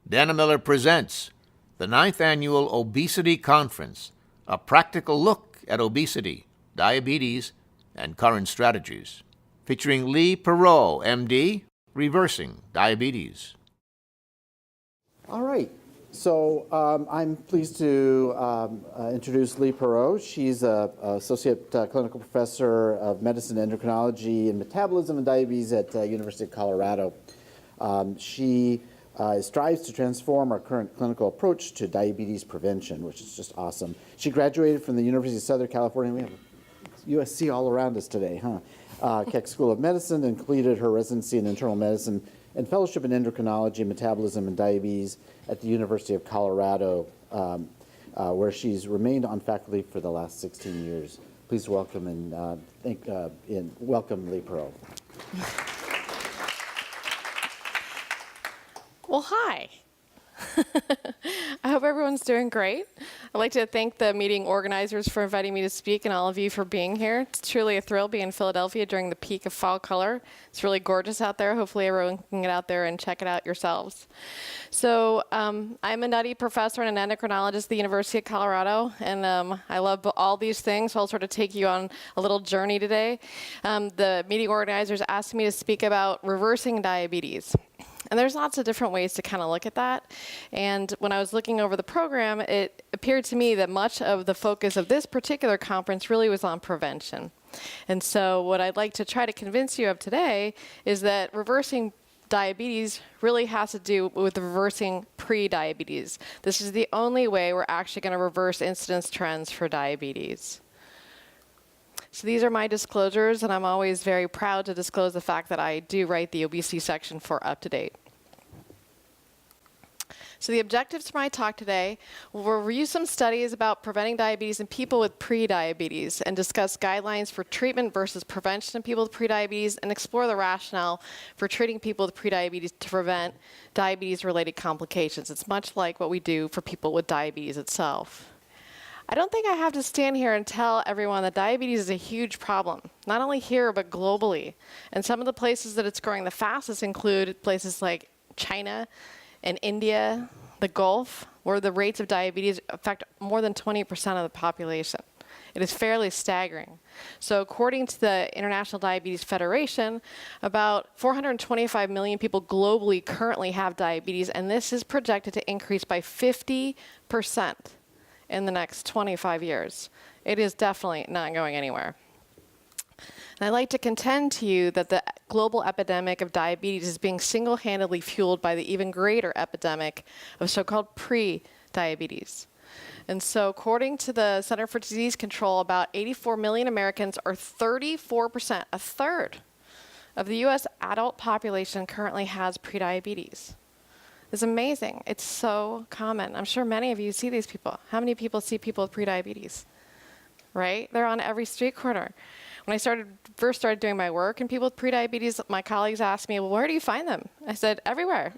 Dana Miller presents the 9th Annual Obesity Conference, a practical look at obesity, diabetes, and current strategies, featuring Leigh Perreault, MD, Reversing Diabetes. All right. So I'm pleased to introduce Leigh Perreault. She's an associate clinical professor of medicine, endocrinology, and metabolism and diabetes at University of Colorado. She strives to transform our current clinical approach to diabetes prevention, which is just awesome. She graduated from the University of Southern California. We have USC all around us today, huh? Keck School of Medicine, and completed her residency in internal medicine and fellowship in endocrinology, metabolism, and diabetes at the University of Colorado, where she's remained on faculty for the last 16 years. Please welcome welcome Leigh Perreault. Well, hi. I hope everyone's doing great. I'd like to thank the meeting organizers for inviting me to speak and all of you for being here. It's truly a thrill being in Philadelphia during the peak of fall color. It's really gorgeous out there. Hopefully everyone can get out there and check it out yourselves. So I'm a nutty professor and an endocrinologist at the University of Colorado, and I love all these things, so I'll sort of take you on a little journey today. The meeting organizers asked me to speak about reversing diabetes. And there's lots of different ways to kind of look at that. And when I was looking over the program, it appeared to me that much of the focus of this particular conference really was on prevention. And so what I'd like to try to convince you of today is that reversing diabetes really has to do with reversing pre-diabetes. This is the only way we're actually going to reverse incidence trends for diabetes. So these are my disclosures, and I'm always very proud to disclose the fact that I do write the obesity section for UpToDate. So the objectives for my talk today, we'll review some studies about preventing diabetes in people with pre-diabetes and discuss guidelines for treatment versus prevention in people with pre-diabetes, and explore the rationale for treating people with pre-diabetes to prevent diabetes-related complications. It's much like what we do for people with diabetes itself. I don't think I have to stand here and tell everyone that diabetes is a huge problem, not only here, but globally. And some of the places that it's growing the fastest include places like China and India, the Gulf, where the rates of diabetes affect more than 20% of the population. It is fairly staggering. So according to the International Diabetes Federation, about 425 million people globally currently have diabetes, and this is projected to increase by 50% in the next 25 years. It is definitely not going anywhere. And I'd like to contend to you that the global epidemic of diabetes is being single-handedly fueled by the even greater epidemic of so-called pre-diabetes. And so according to the Center for Disease Control, about 84 million Americans, or 34%, a third of the US adult population, currently has prediabetes. It's amazing. It's so common. I'm sure many of you see these people. How many people see people with prediabetes? Right? They're on every street corner. When I first started doing my work and people with prediabetes, my colleagues asked me, well, where do you find them? I said, everywhere.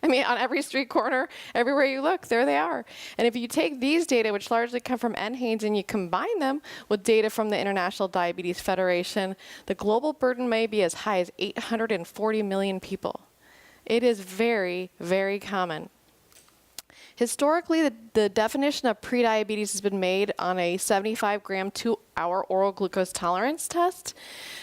I mean, on every street corner, everywhere you look, there they are. And if you take these data, which largely come from NHANES, and you combine them with data from the International Diabetes Federation, the global burden may be as high as 840 million people. It is very, very common. Historically, the definition of prediabetes has been made on a 75-gram 2-hour oral glucose tolerance test.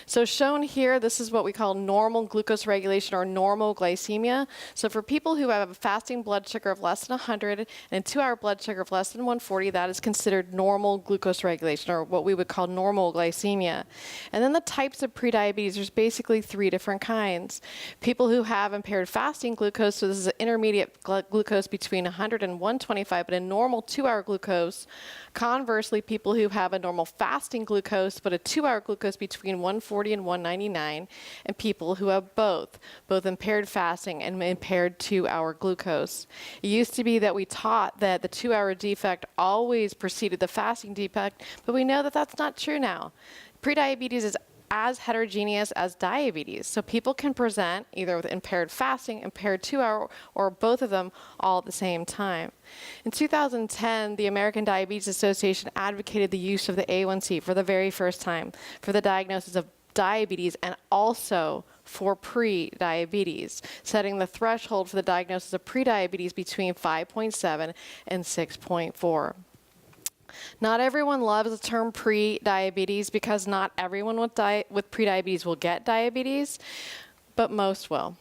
So shown here, this is what we call normal glucose regulation, or normal glycemia. So for people who have a fasting blood sugar of less than 100 and a 2-hour blood sugar of less than 140, that is considered normal glucose regulation, or what we would call normal glycemia. And then the types of prediabetes, there's basically 3 different kinds. People who have impaired fasting glucose, so this is an intermediate glucose between 100 and 125, but a normal 2-hour glucose. Conversely, people who have a normal fasting glucose, but a 2-hour glucose between 140 and 199, and people who have both impaired fasting and impaired 2-hour glucose. It used to be that we taught that the 2-hour defect always preceded the fasting defect, but we know that that's not true now. Prediabetes is as heterogeneous as diabetes. So people can present either with impaired fasting, impaired 2-hour, or both of them all at the same time. In 2010, the American Diabetes Association advocated the use of the A1C for the very first time for the diagnosis of diabetes and also for pre-diabetes, setting the threshold for the diagnosis of pre-diabetes between 5.7 and 6.4. Not everyone loves the term pre-diabetes because not everyone with pre-diabetes will get diabetes, but most will.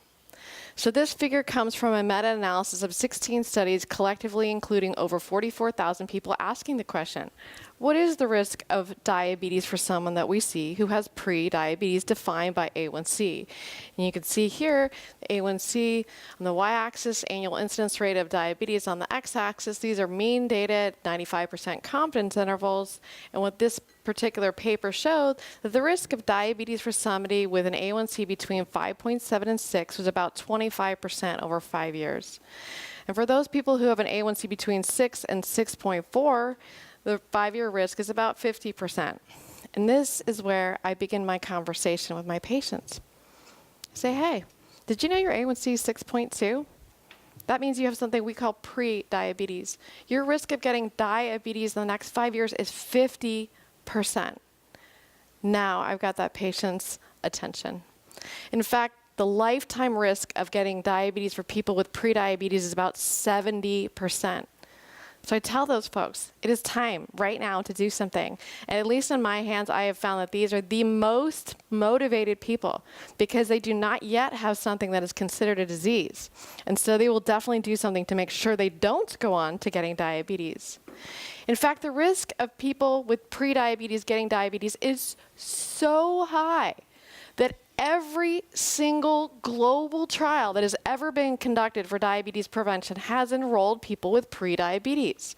So this figure comes from a meta-analysis of 16 studies collectively including over 44,000 people asking the question, what is the risk of diabetes for someone that we see who has pre-diabetes defined by A1C? And you can see here, A1C on the y-axis, annual incidence rate of diabetes on the x-axis. These are mean data at 95% confidence intervals. And what this particular paper showed that the risk of diabetes for somebody with an A1C between 5.7 and 6 was about 25% over 5 years. And for those people who have an A1C between 6 and 6.4, the 5-year risk is about 50%. And this is where I begin my conversation with my patients. I say, hey, did you know your A1C is 6.2? That means you have something we call pre-diabetes. Your risk of getting diabetes in the next 5 years is 50%. Now I've got that patient's attention. In fact, the lifetime risk of getting diabetes for people with prediabetes is about 70%. So I tell those folks, it is time right now to do something. And at least in my hands, I have found that these are the most motivated people because they do not yet have something that is considered a disease. And so they will definitely do something to make sure they don't go on to getting diabetes. In fact, the risk of people with prediabetes getting diabetes is so high that every single global trial that has ever been conducted for diabetes prevention has enrolled people with prediabetes.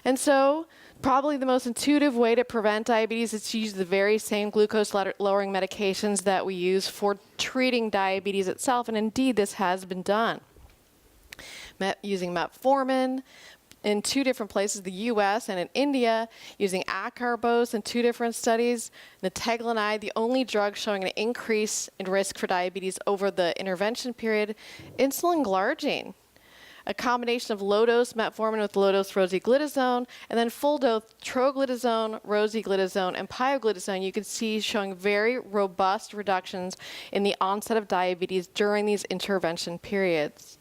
And so probably the most intuitive way to prevent diabetes is to use the very same glucose-lowering medications that we use for treating diabetes itself. And indeed, this has been done. Using metformin, in 2 different places, the US and in India, using acarbose in 2 different studies, niteglionide, the only drug showing an increase in risk for diabetes over the intervention period, insulin glargine, a combination of low-dose metformin with low-dose rosiglitazone, and then full-dose troglitazone, rosiglitazone, and pioglitazone, you can see showing very robust reductions in the onset of diabetes during these intervention periods.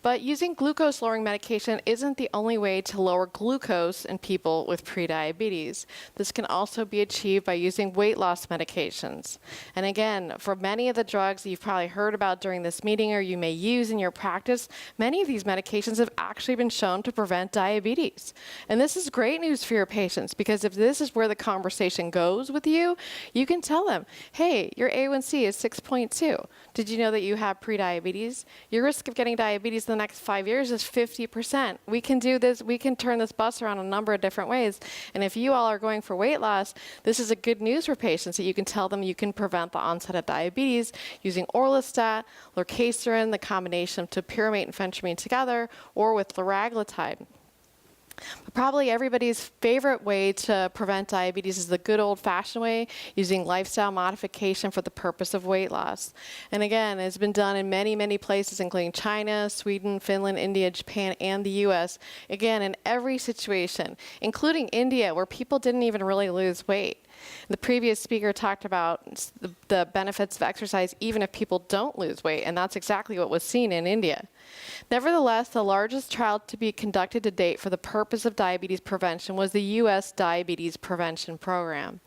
But using glucose-lowering medication isn't the only way to lower glucose in people with prediabetes. This can also be achieved by using weight loss medications. And again, for many of the drugs that you've probably heard about during this meeting or you may use in your practice, many of these medications have actually been shown to prevent diabetes. And this is great news for your patients because if this is where the conversation goes with you, you can tell them, hey, your A1C is 6.2. Did you know that you have prediabetes? Your risk of getting diabetes in the next 5 years is 50%. We can do this, we can turn this bus around a number of different ways. And if you all are going for weight loss, this is a good news for patients that you can tell them you can prevent the onset of diabetes using orlistat, lorcaserin, the combination of topiramate and phentermine together, or with liraglutide. But probably everybody's favorite way to prevent diabetes is the good old-fashioned way, using lifestyle modification for the purpose of weight loss. And again, it's been done in many, many places, including China, Sweden, Finland, India, Japan, and the US. Again, in every situation, including India, where people didn't even really lose weight. The previous speaker talked about the benefits of exercise even if people don't lose weight, and that's exactly what was seen in India. Nevertheless, the largest trial to be conducted to date for the purpose of diabetes prevention was the U.S. Diabetes Prevention Program.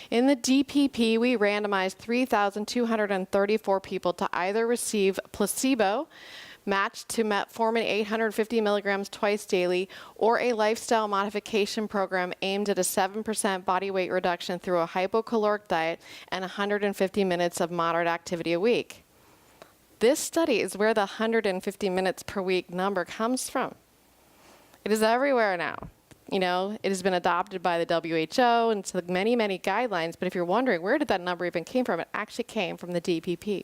In the DPP, we randomized 3,234 people to either receive placebo, matched to metformin 850 milligrams twice daily, or a lifestyle modification program aimed at a 7% body weight reduction through a hypocaloric diet and 150 minutes of moderate activity a week. This study is where the 150 minutes per week number comes from. It is everywhere now. You know, it has been adopted by the WHO and so many, many guidelines, but if you're wondering where did that number even came from, it actually came from the DPP.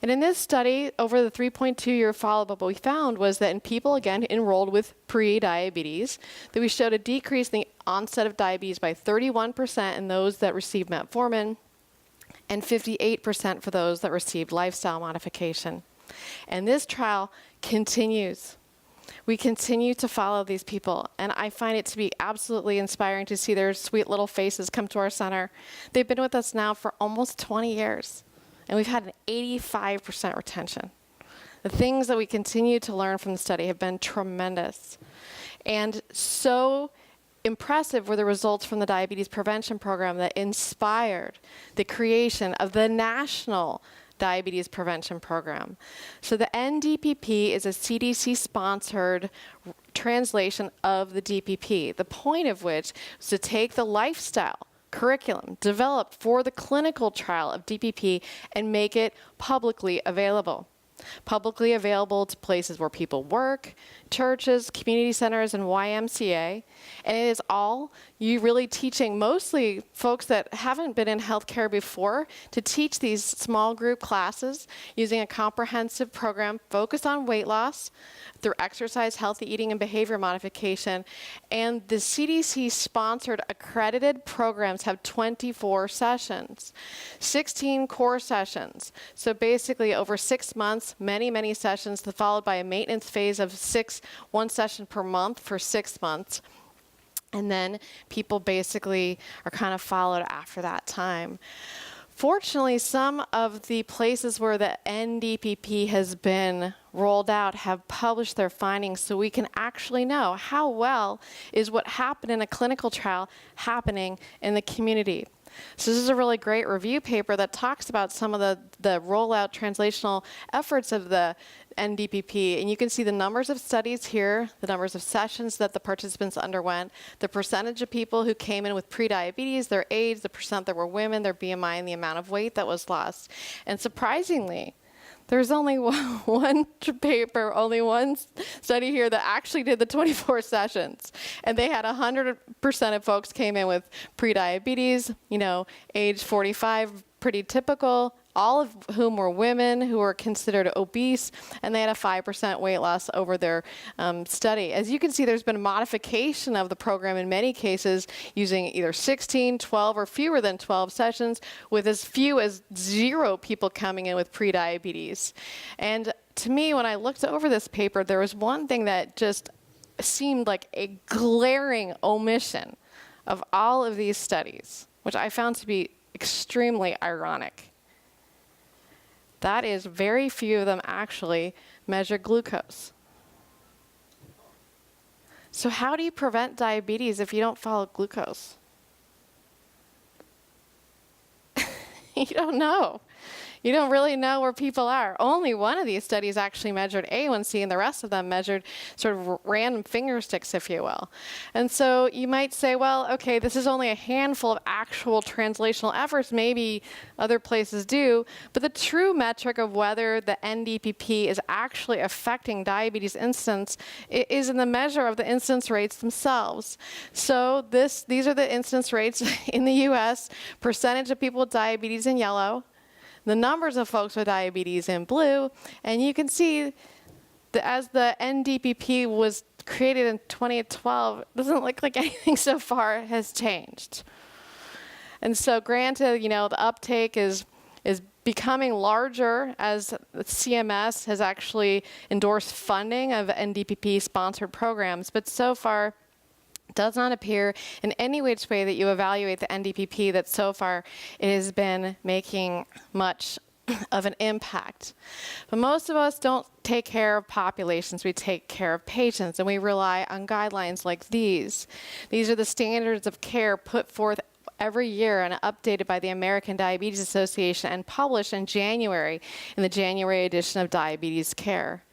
And in this study, over the 3.2-year follow-up, what we found was that in people, again, enrolled with pre-diabetes, that we showed a decrease in the onset of diabetes by 31% in those that received metformin and 58% for those that received lifestyle modification. And this trial continues. We continue to follow these people, and I find it to be absolutely inspiring to see their sweet little faces come to our center. They've been with us now for almost 20 years. and we've had an 85% retention. The things that we continue to learn from the study have been tremendous. And so impressive were the results from the diabetes prevention program that inspired the creation of the National Diabetes Prevention Program. So the NDPP is a CDC-sponsored translation of the DPP, the point of which is to take the lifestyle curriculum developed for the clinical trial of DPP and make it publicly available. Publicly available to places where people work, churches, community centers, and YMCA. And it is all you really teaching mostly folks that haven't been in healthcare before to teach these small group classes using a comprehensive program focused on weight loss through exercise, healthy eating, and behavior modification. And the CDC-sponsored accredited programs have 24 sessions, 16 core sessions. So basically over 6 months, many sessions, followed by a maintenance phase of 1 session per month for 6 months. And then people basically are kind of followed after that time. Fortunately, some of the places where the NDPP has been rolled out have published their findings, so we can actually know how well is what happened in a clinical trial happening in the community. So this is a really great review paper that talks about some of the rollout translational efforts of the NDPP. And you can see the numbers of studies here, the numbers of sessions that the participants underwent, the percentage of people who came in with prediabetes, their age, the percent that were women, their BMI, and the amount of weight that was lost. And surprisingly, there's only one paper, only one study here that actually did the 24 sessions. And they had 100% of folks came in with prediabetes, age 45, pretty typical, all of whom were women who were considered obese, and they had a 5% weight loss over their study. As you can see, there's been a modification of the program in many cases using either 16, 12, or fewer than 12 sessions, with as few as 0 people coming in with prediabetes. And to me, when I looked over this paper, there was one thing that just seemed like a glaring omission of all of these studies, which I found to be extremely ironic. That is, very few of them actually measure glucose. So how do you prevent diabetes if you don't follow glucose? You don't know. You don't really know where people are. Only one of these studies actually measured A1C, and the rest of them measured sort of random finger sticks, if you will. And so you might say, well, okay, this is only a handful of actual translational efforts. Maybe other places do. But the true metric of whether the NDPP is actually affecting diabetes incidence is in the measure of the incidence rates themselves. So these are the incidence rates in the U.S., percentage of people with diabetes in yellow, the numbers of folks with diabetes in blue, and you can see that as the NDPP was created in 2012, it doesn't look like anything so far has changed. And so granted, the uptake is becoming larger as CMS has actually endorsed funding of NDPP-sponsored programs, but so far, does not appear in any which way that you evaluate the NDPP that so far it has been making much of an impact. But most of us don't take care of populations, we take care of patients, and we rely on guidelines like these. These are the standards of care put forth every year and updated by the American Diabetes Association and published in January in the January edition of Diabetes Care.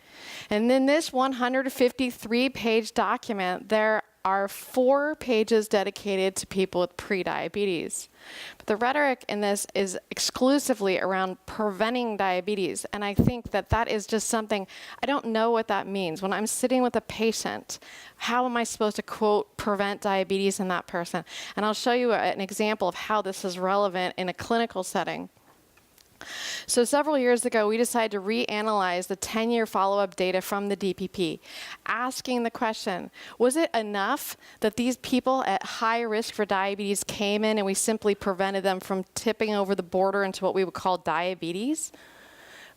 And in this 153-page document, there are 4 pages dedicated to people with prediabetes. But the rhetoric in this is exclusively around preventing diabetes, and I think that is just something, I don't know what that means. When I'm sitting with a patient, how am I supposed to, quote, prevent diabetes in that person? And I'll show you an example of how this is relevant in a clinical setting. So several years ago, we decided to reanalyze the 10-year follow-up data from the DPP, asking the question, was it enough that these people at high risk for diabetes came in and we simply prevented them from tipping over the border into what we would call diabetes?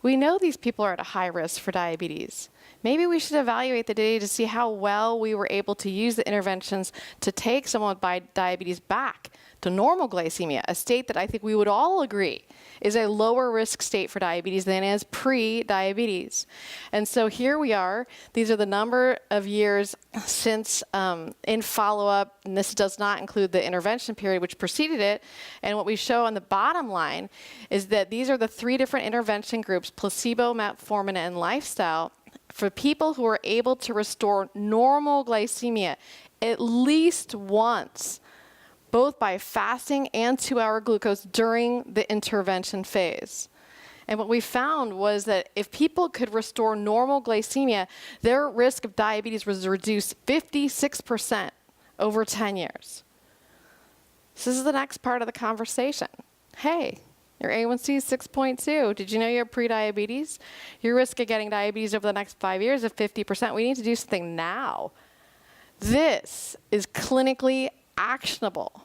We know these people are at a high risk for diabetes. Maybe we should evaluate the data to see how well we were able to use the interventions to take someone with diabetes back to normal glycemia, a state that I think we would all agree is a lower risk state for diabetes than is pre-diabetes. And so here we are. These are the number of years since in follow-up, and this does not include the intervention period which preceded it. And what we show on the bottom line is that these are the 3 different intervention groups, placebo, metformin, and lifestyle, for people who are able to restore normal glycemia at least once, both by fasting and 2-hour glucose during the intervention phase. And what we found was that if people could restore normal glycemia, their risk of diabetes was reduced 56% over 10 years. So this is the next part of the conversation. Hey, your A1C is 6.2. Did you know you have prediabetes? Your risk of getting diabetes over the next 5 years is 50%. We need to do something now. This is clinically actionable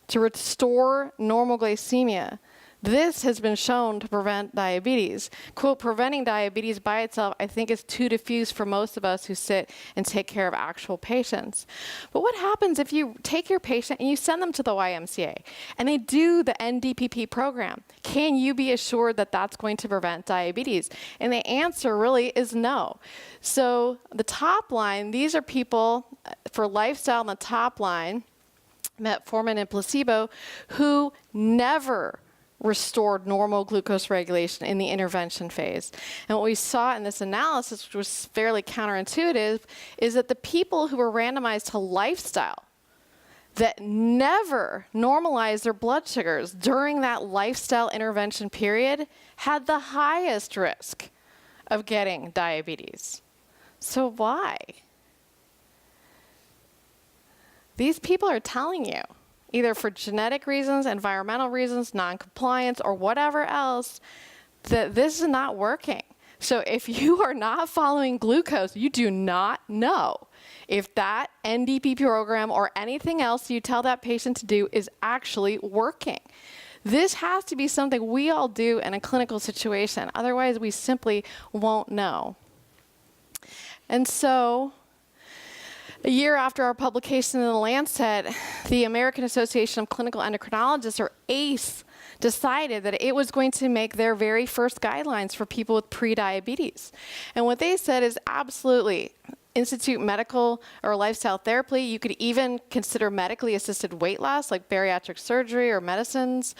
to restore normal glycemia. This has been shown to prevent diabetes. Quote, preventing diabetes by itself, I think, is too diffuse for most of us who sit and take care of actual patients. But what happens if you take your patient and you send them to the YMCA and they do the NDPP program? Can you be assured that that's going to prevent diabetes? And the answer really is no. So the top line, these are people for lifestyle on the top line, metformin and placebo, who never restored normal glucose regulation in the intervention phase. And what we saw in this analysis, which was fairly counterintuitive, is that the people who were randomized to lifestyle that never normalized their blood sugars during that lifestyle intervention period had the highest risk of getting diabetes. So why? These people are telling you, either for genetic reasons, environmental reasons, non-compliance, or whatever else, that this is not working. So if you are not following glucose, you do not know if that NDP program or anything else you tell that patient to do is actually working. This has to be something we all do in a clinical situation. Otherwise, we simply won't know. And so, a year after our publication in The Lancet, the American Association of Clinical Endocrinologists, or ACE, decided that it was going to make their very first guidelines for people with prediabetes. And what they said is absolutely institute medical or lifestyle therapy. You could even consider medically assisted weight loss, like bariatric surgery or medicines.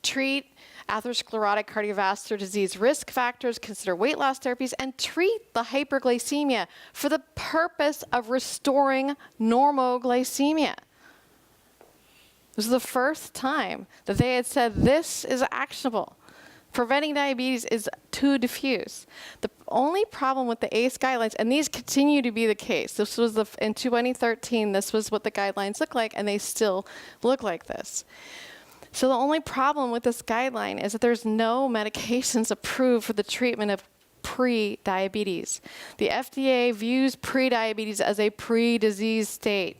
Treat atherosclerotic cardiovascular disease risk factors, consider weight loss therapies, and treat the hyperglycemia for the purpose of restoring normal glycemia. This is the first time that they had said this is actionable. Preventing diabetes is too diffuse. The only problem with the ACE guidelines, and these continue to be the case, this was in 2013, this was what the guidelines looked like, and they still look like this. So the only problem with this guideline is that there's no medications approved for the treatment of pre-diabetes. The FDA views pre-diabetes as a pre-disease state.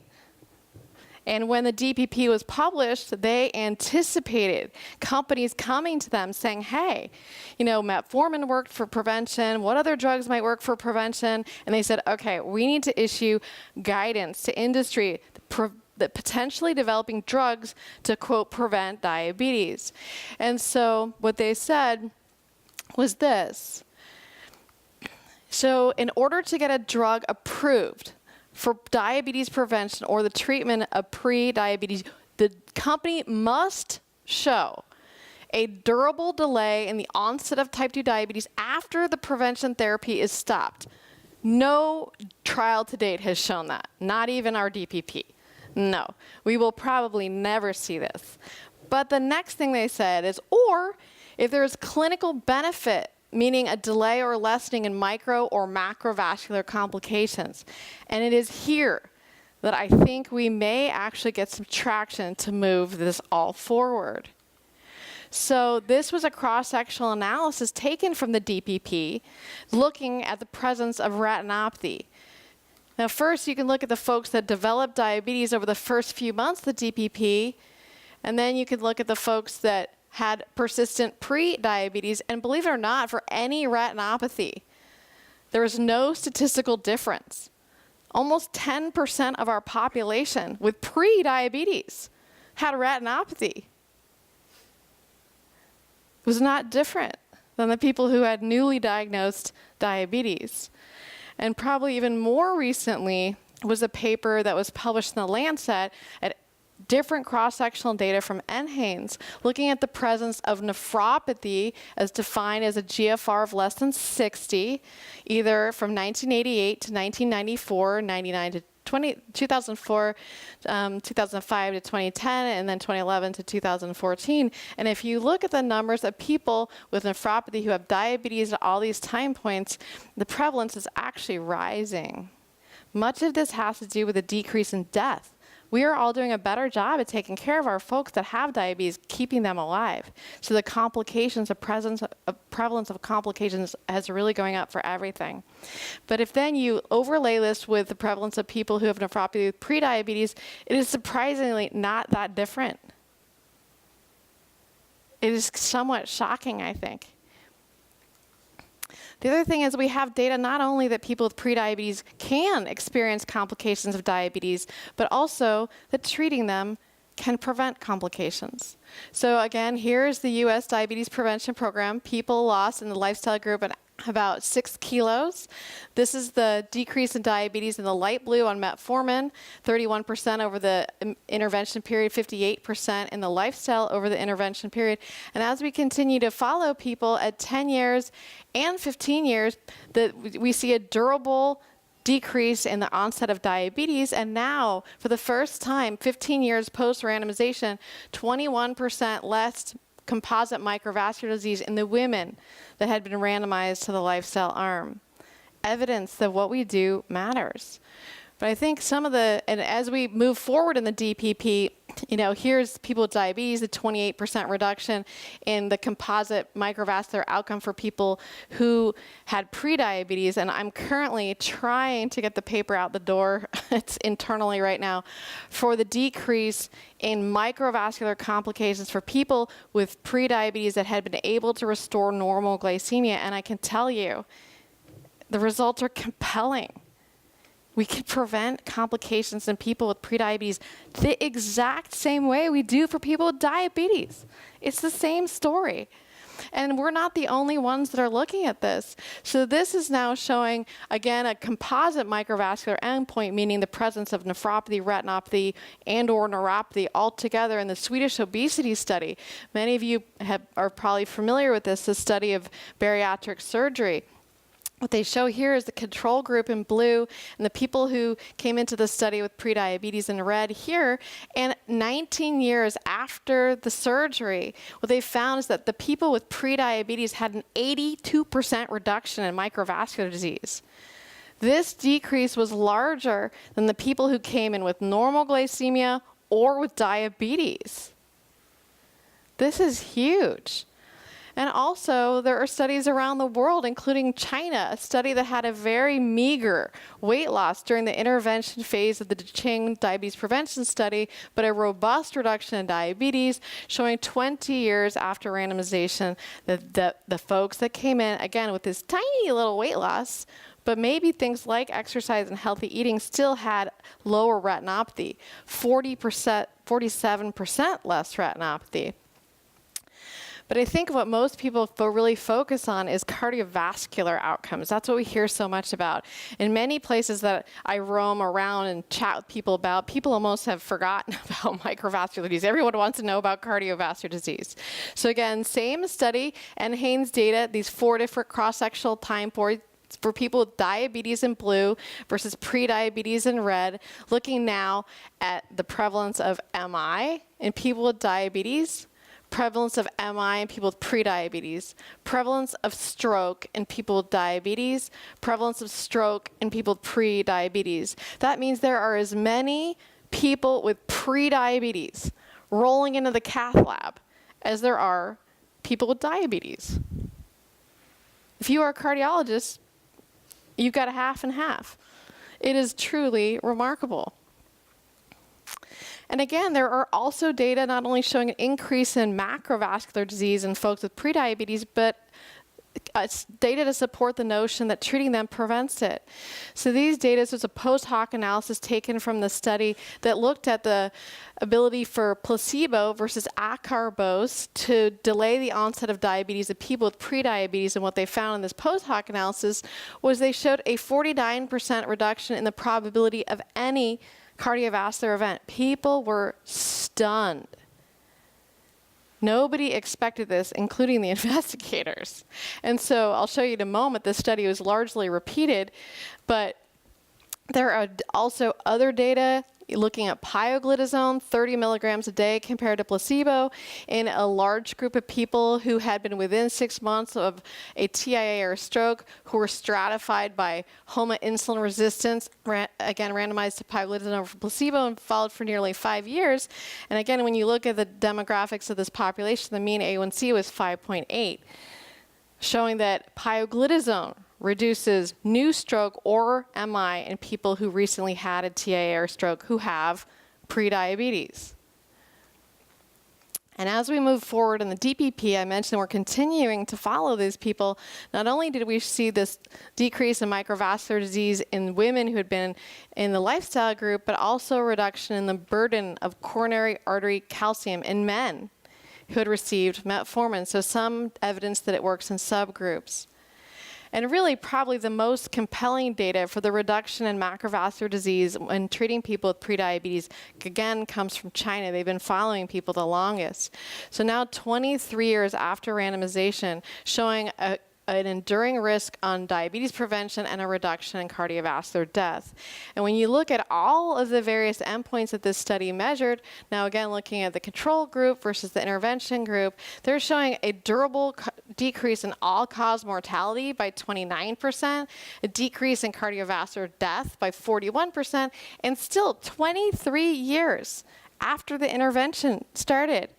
And when the DPP was published, they anticipated companies coming to them saying, hey, metformin worked for prevention. What other drugs might work for prevention? And they said, okay, we need to issue guidance to industry that potentially developing drugs to, quote, prevent diabetes. And so what they said was this. So in order to get a drug approved for diabetes prevention or the treatment of pre-diabetes, the company must show a durable delay in the onset of type 2 diabetes after the prevention therapy is stopped. No trial to date has shown that, not even our DPP. No, we will probably never see this. But the next thing they said is, or if there is clinical benefit, meaning a delay or lessening in micro or macrovascular complications. And it is here that I think we may actually get some traction to move this all forward. So this was a cross-sectional analysis taken from the DPP, looking at the presence of retinopathy. Now, first, you can look at the folks that developed diabetes over the first few months of the DPP, and then you can look at the folks that had persistent pre-diabetes, and believe it or not, for any retinopathy, there was no statistical difference. Almost 10% of our population with pre-diabetes had retinopathy. It was not different than the people who had newly diagnosed diabetes. And probably even more recently was a paper that was published in The Lancet at different cross-sectional data from NHANES looking at the presence of nephropathy as defined as a GFR of less than 60, either from 1988 to 1994, 99 to 2004, 2005 to 2010, and then 2011 to 2014. And if you look at the numbers of people with nephropathy who have diabetes at all these time points, the prevalence is actually rising. Much of this has to do with a decrease in death. We are all doing a better job at taking care of our folks that have diabetes, keeping them alive. So the complications, the prevalence of complications is really going up for everything. But if then you overlay this with the prevalence of people who have nephropathy with prediabetes, it is surprisingly not that different. It is somewhat shocking, I think. The other thing is we have data not only that people with prediabetes can experience complications of diabetes, but also that treating them can prevent complications. So again, here's the U.S. Diabetes Prevention Program. People lost in the lifestyle group about 6 kilos. This is the decrease in diabetes in the light blue on metformin, 31% over the intervention period, 58% in the lifestyle over the intervention period. And as we continue to follow people at 10 years and 15 years, we see a durable decrease in the onset of diabetes, and now, for the first time, 15 years post-randomization, 21% less composite microvascular disease in the women that had been randomized to the lifestyle arm. Evidence that what we do matters. But I think and as we move forward in the DPP, here's people with diabetes, a 28% reduction in the composite microvascular outcome for people who had prediabetes. And I'm currently trying to get the paper out the door, it's internally right now, for the decrease in microvascular complications for people with prediabetes that had been able to restore normal glycemia. And I can tell you, the results are compelling. We can prevent complications in people with prediabetes the exact same way we do for people with diabetes. It's the same story. And we're not the only ones that are looking at this. So this is now showing, again, a composite microvascular endpoint, meaning the presence of nephropathy, retinopathy, and or neuropathy all together in the Swedish obesity study. Many of you are probably familiar with this, the study of bariatric surgery. What they show here is the control group in blue and the people who came into the study with prediabetes in red here. And 19 years after the surgery, what they found is that the people with prediabetes had an 82% reduction in microvascular disease. This decrease was larger than the people who came in with normal glycemia or with diabetes. This is huge. And also, there are studies around the world, including China, a study that had a very meager weight loss during the intervention phase of the Ching diabetes prevention study, but a robust reduction in diabetes, showing 20 years after randomization that the folks that came in, again, with this tiny little weight loss, but maybe things like exercise and healthy eating still had lower retinopathy, 47% less retinopathy. But I think what most people really focus on is cardiovascular outcomes. That's what we hear so much about. In many places that I roam around and chat with people about, people almost have forgotten about microvascular disease. Everyone wants to know about cardiovascular disease. So again, same study, NHANES data, these 4 different cross-sectional time points for people with diabetes in blue versus prediabetes in red, looking now at the prevalence of MI in people with diabetes, prevalence of MI in people with prediabetes, prevalence of stroke in people with diabetes, prevalence of stroke in people with prediabetes. That means there are as many people with prediabetes rolling into the cath lab as there are people with diabetes. If you are a cardiologist, you've got a half and half. It is truly remarkable. And again, there are also data not only showing an increase in macrovascular disease in folks with prediabetes, but data to support the notion that treating them prevents it. So these data was a post hoc analysis taken from the study that looked at the ability for placebo versus acarbose to delay the onset of diabetes in people with prediabetes. And what they found in this post hoc analysis was they showed a 49% reduction in the probability of any cardiovascular event. People were stunned. Nobody expected this, including the investigators. And so I'll show you in a moment, this study was largely repeated, but there are also other data looking at pioglitazone, 30 milligrams a day compared to placebo in a large group of people who had been within 6 months of a TIA or a stroke, who were stratified by HOMA insulin resistance, again randomized to pioglitazone over placebo and followed for nearly 5 years. And again, when you look at the demographics of this population, the mean A1C was 5.8, showing that pioglitazone reduces new stroke or MI in people who recently had a TIA or stroke who have prediabetes. And as we move forward in the DPP, I mentioned we're continuing to follow these people. Not only did we see this decrease in microvascular disease in women who had been in the lifestyle group, but also a reduction in the burden of coronary artery calcium in men who had received metformin. So some evidence that it works in subgroups. And really, probably the most compelling data for the reduction in macrovascular disease when treating people with prediabetes, again, comes from China. They've been following people the longest. So now, 23 years after randomization, showing an enduring risk on diabetes prevention and a reduction in cardiovascular death. And when you look at all of the various endpoints that this study measured, now again looking at the control group versus the intervention group, they're showing a durable decrease in all-cause mortality by 29%, a decrease in cardiovascular death by 41%, and still 23 years after the intervention started,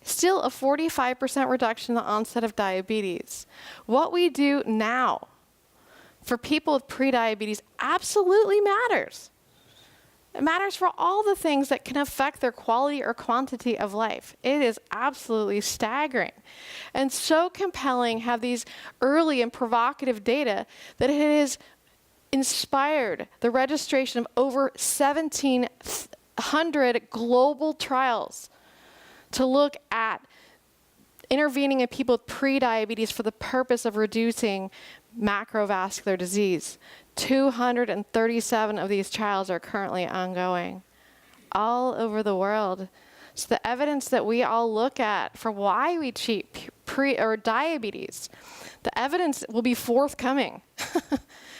still a 45% reduction in the onset of diabetes. What we do now for people with prediabetes absolutely matters. It matters for all the things that can affect their quality or quantity of life. It is absolutely staggering and so compelling have these early and provocative data that it has inspired the registration of over 1,700 global trials to look at intervening in people with prediabetes for the purpose of reducing macrovascular disease. 237 of these trials are currently ongoing all over the world. So the evidence that we all look at for why we treat diabetes, the evidence will be forthcoming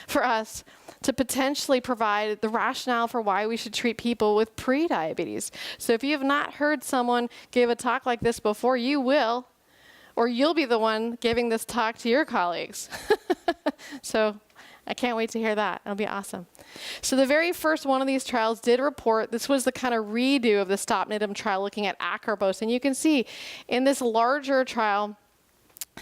for us to potentially provide the rationale for why we should treat people with prediabetes. So if you have not heard someone give a talk like this before, you will, or you'll be the one giving this talk to your colleagues. So I can't wait to hear that. It'll be awesome. So the very first one of these trials did report, this was the kind of redo of the Stop NIDM trial looking at acarbose. And you can see in this larger trial,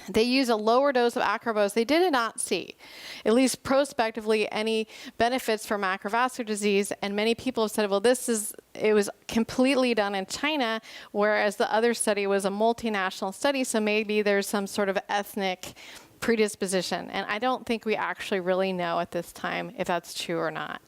they use a lower dose of acarbose. They did not see, at least prospectively, any benefits for macrovascular disease. And many people have said, well, it was completely done in China, whereas the other study was a multinational study. So maybe there's some sort of ethnic predisposition. And I don't think we actually really know at this time if that's true or not.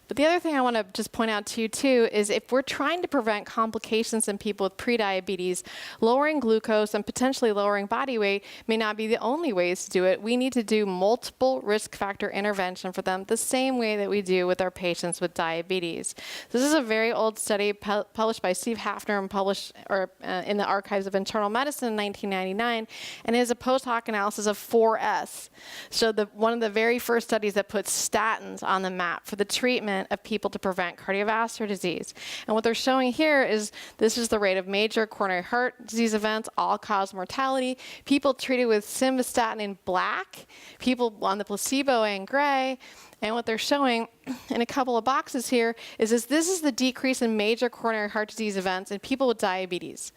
But the other thing I want to just point out to you too is if we're trying to prevent complications in people with prediabetes, lowering glucose and potentially lowering body weight may not be the only ways to do it. We need to do multiple risk factor intervention for them the same way that we do with our patients with diabetes. This is a very old study published by Steve Hafner and published in the Archives of Internal Medicine in 1999, and it is a post hoc analysis of 4S. So one of the very first studies that puts statins on the map for the treatment of people to prevent cardiovascular disease. And what they're showing here is this is the rate of major coronary heart disease events, all-cause mortality, people treated with simvastatin in black, people on the placebo in gray. And what they're showing in a couple of boxes here is this is the decrease in major coronary heart disease events in people with diabetes.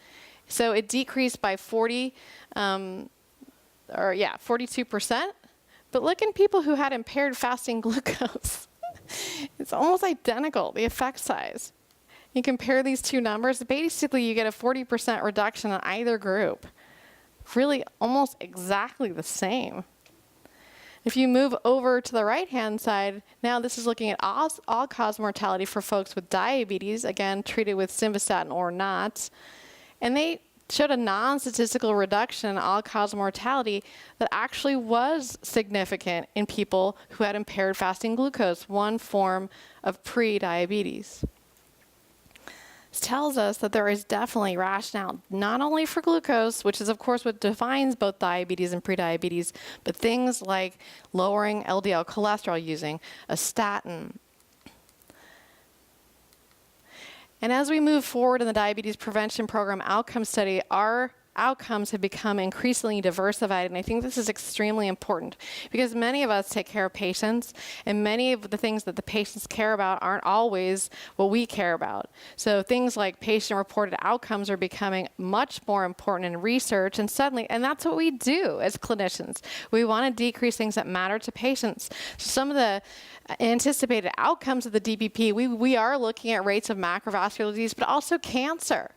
So it decreased by 42%. But look in people who had impaired fasting glucose. It's almost identical, the effect size. You compare these two numbers, basically you get a 40% reduction in either group. Really almost exactly the same. If you move over to the right-hand side, now this is looking at all-cause mortality for folks with diabetes, again, treated with simvastatin or not. And they showed a non-statistical reduction in all-cause mortality that actually was significant in people who had impaired fasting glucose, one form of pre-diabetes. This tells us that there is definitely rationale, not only for glucose, which is of course what defines both diabetes and prediabetes, but things like lowering LDL cholesterol using a statin. And as we move forward in the diabetes prevention program outcome study, our outcomes have become increasingly diversified, and I think this is extremely important because many of us take care of patients, and many of the things that the patients care about aren't always what we care about. So things like patient-reported outcomes are becoming much more important in research, and that's what we do as clinicians. We want to decrease things that matter to patients. So some of the anticipated outcomes of the DPP, we are looking at rates of macrovascular disease, but also cancer.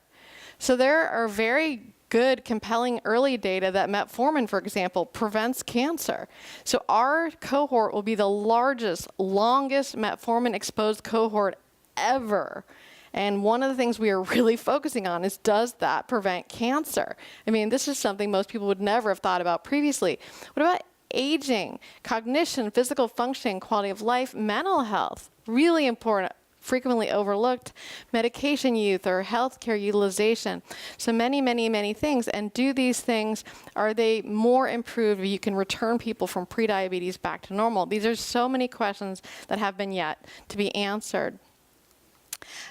So there are very good, compelling early data that metformin, for example, prevents cancer. So our cohort will be the largest, longest metformin-exposed cohort ever. And one of the things we are really focusing on is, does that prevent cancer? I mean, this is something most people would never have thought about previously. What about aging, cognition, physical functioning, quality of life, mental health? Really important. Frequently overlooked, medication use or healthcare utilization. So many, many, many things. And do these things, are they more improved if you can return people from prediabetes back to normal? These are so many questions that have been yet to be answered.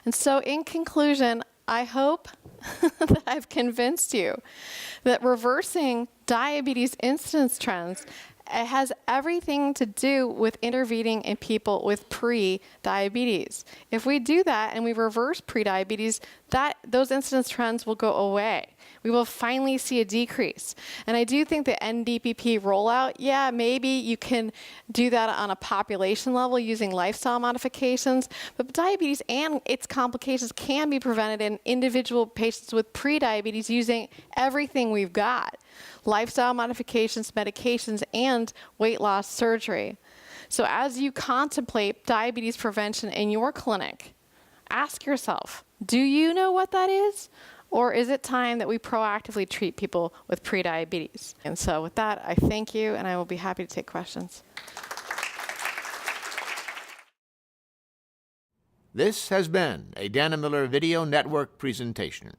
And so in conclusion, I hope that I've convinced you that reversing diabetes incidence trends, it has everything to do with intervening in people with pre-diabetes. If we do that and we reverse pre-diabetes, those incidence trends will go away. We will finally see a decrease. And I do think the NDPP rollout, yeah, maybe you can do that on a population level using lifestyle modifications, but diabetes and its complications can be prevented in individual patients with pre-diabetes using everything we've got. Lifestyle modifications, medications, and weight loss surgery. So as you contemplate diabetes prevention in your clinic, ask yourself, do you know what that is? Or is it time that we proactively treat people with prediabetes? And so with that, I thank you, and I will be happy to take questions. This has been a Dana Miller Video Network presentation.